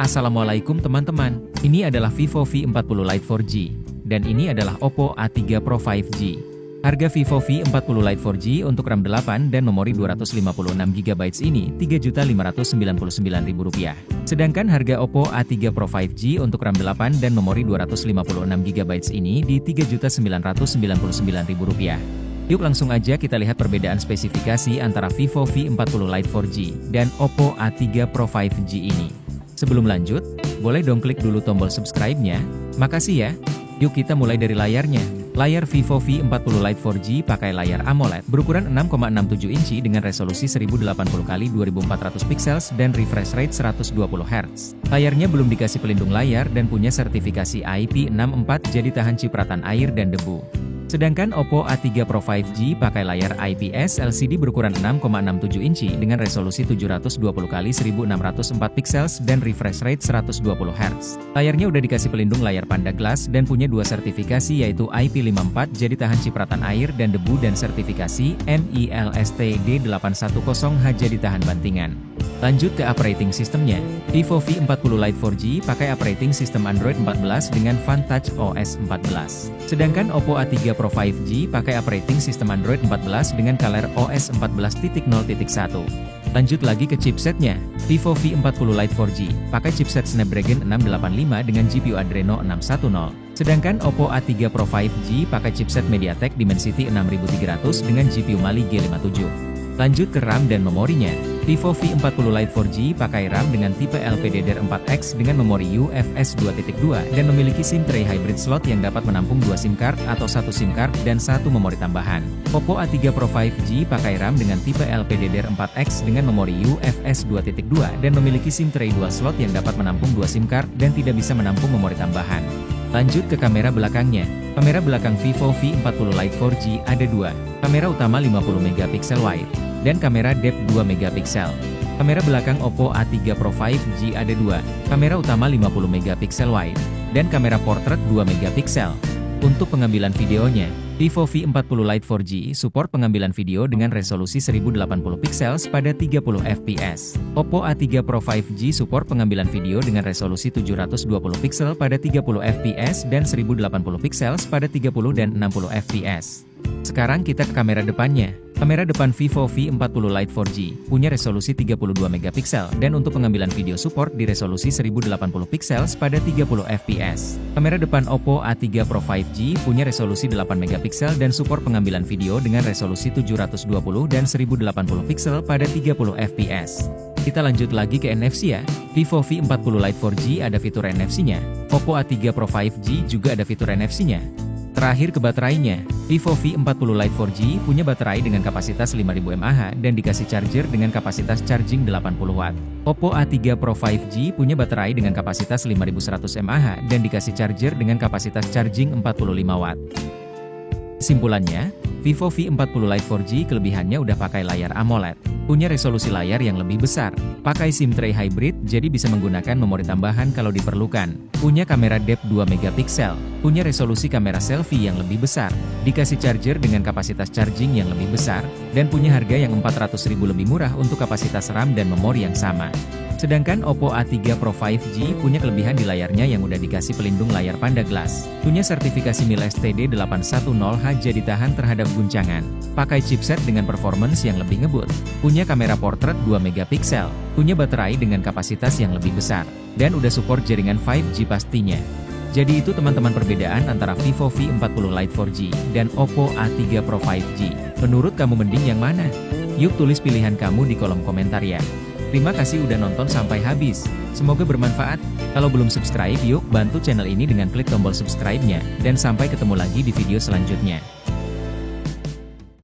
Assalamualaikum teman-teman, ini adalah Vivo V40 Lite 4G, dan ini adalah Oppo A3 Pro 5G. Harga Vivo V40 Lite 4G untuk RAM 8 dan memori 256GB ini Rp3.599.000. Sedangkan harga Oppo A3 Pro 5G untuk RAM 8 dan memori 256GB ini di Rp3.999.000. Yuk langsung aja kita lihat perbedaan spesifikasi antara Vivo V40 Lite 4G dan Oppo A3 Pro 5G ini. Sebelum lanjut, boleh dong klik dulu tombol subscribe-nya. Makasih ya. Yuk kita mulai dari layarnya. Layar Vivo V40 Lite 4G pakai layar AMOLED berukuran 6,67 inci dengan resolusi 1080x2400 pixels dan refresh rate 120Hz. Layarnya belum dikasih pelindung layar dan punya sertifikasi IP64 jadi tahan cipratan air dan debu. Sedangkan Oppo A3 Pro 5G pakai layar IPS LCD berukuran 6,67 inci dengan resolusi 720x1604 pixels dan refresh rate 120Hz. Layarnya udah dikasih pelindung layar Panda Glass dan punya dua sertifikasi yaitu IP54 jadi tahan cipratan air dan debu dan sertifikasi MILST D810H jadi tahan bantingan. Lanjut ke operating systemnya. Vivo V40 Lite 4G pakai operating system Android 14 dengan Vantage OS 14. Sedangkan Oppo A3 Pro 5G pakai operating system Android 14 dengan Color OS 14.0.1. Lanjut lagi ke chipsetnya. Vivo V40 Lite 4G pakai chipset Snapdragon 685 dengan GPU Adreno 610. Sedangkan Oppo A3 Pro 5G pakai chipset MediaTek Dimensity 6300 dengan GPU Mali G57. Lanjut ke RAM dan memorinya. Vivo V40 Lite 4G pakai RAM dengan tipe LPDDR4X dengan memori UFS 2.2 dan memiliki SIM tray hybrid slot yang dapat menampung 2 SIM card atau 1 SIM card dan 1 memori tambahan. Oppo A3 Pro 5G pakai RAM dengan tipe LPDDR4X dengan memori UFS 2.2 dan memiliki SIM tray dual slot yang dapat menampung 2 SIM card dan tidak bisa menampung memori tambahan. Lanjut ke kamera belakangnya. Kamera belakang Vivo V40 Lite 4G ada dua. Kamera utama 50MP wide dan kamera depth 2MP. Kamera belakang Oppo A3 Pro 5G ada dua. Kamera utama 50MP wide dan kamera portrait 2MP. Untuk pengambilan videonya, Vivo V40 Lite 4G support pengambilan video dengan resolusi 1080 pixels pada 30fps. Oppo A3 Pro 5G support pengambilan video dengan resolusi 720 pixel pada 30fps dan 1080 pixels pada 30 dan 60fps. Sekarang kita ke kamera depannya. Kamera depan Vivo V40 Lite 4G punya resolusi 32MP dan untuk pengambilan video support di resolusi 1080 pixels pada 30fps. Kamera depan Oppo A3 Pro 5G punya resolusi 8MP dan support pengambilan video dengan resolusi 720 dan 1080 pixel pada 30fps. Kita lanjut lagi ke NFC ya. Vivo V40 Lite 4G ada fitur NFC-nya. Oppo A3 Pro 5G juga ada fitur NFC-nya. Terakhir ke baterainya, Vivo V40 Lite 4G punya baterai dengan kapasitas 5000 mAh dan dikasih charger dengan kapasitas charging 80W. Oppo A3 Pro 5G punya baterai dengan kapasitas 5100 mAh dan dikasih charger dengan kapasitas charging 45W. Kesimpulannya, Vivo V40 Lite 4G kelebihannya udah pakai layar AMOLED, punya resolusi layar yang lebih besar, pakai SIM tray hybrid jadi bisa menggunakan memori tambahan kalau diperlukan, punya kamera depth 2MP, punya resolusi kamera selfie yang lebih besar, dikasih charger dengan kapasitas charging yang lebih besar, dan punya harga yang 400.000 lebih murah untuk kapasitas RAM dan memori yang sama. Sedangkan Oppo A3 Pro 5G punya kelebihan di layarnya yang udah dikasih pelindung layar Panda Glass, punya sertifikasi MILST D810H jadi tahan terhadap guncangan, pakai chipset dengan performance yang lebih ngebut, punya kamera portrait 2MP, punya baterai dengan kapasitas yang lebih besar, dan udah support jaringan 5G pastinya. Jadi itu teman-teman perbedaan antara Vivo V40 Lite 4G dan Oppo A3 Pro 5G. Menurut kamu mending yang mana? Yuk tulis pilihan kamu di kolom komentar ya. Terima kasih udah nonton sampai habis. Semoga bermanfaat. Kalau belum subscribe yuk bantu channel ini dengan klik tombol subscribe-nya. Dan sampai ketemu lagi di video selanjutnya.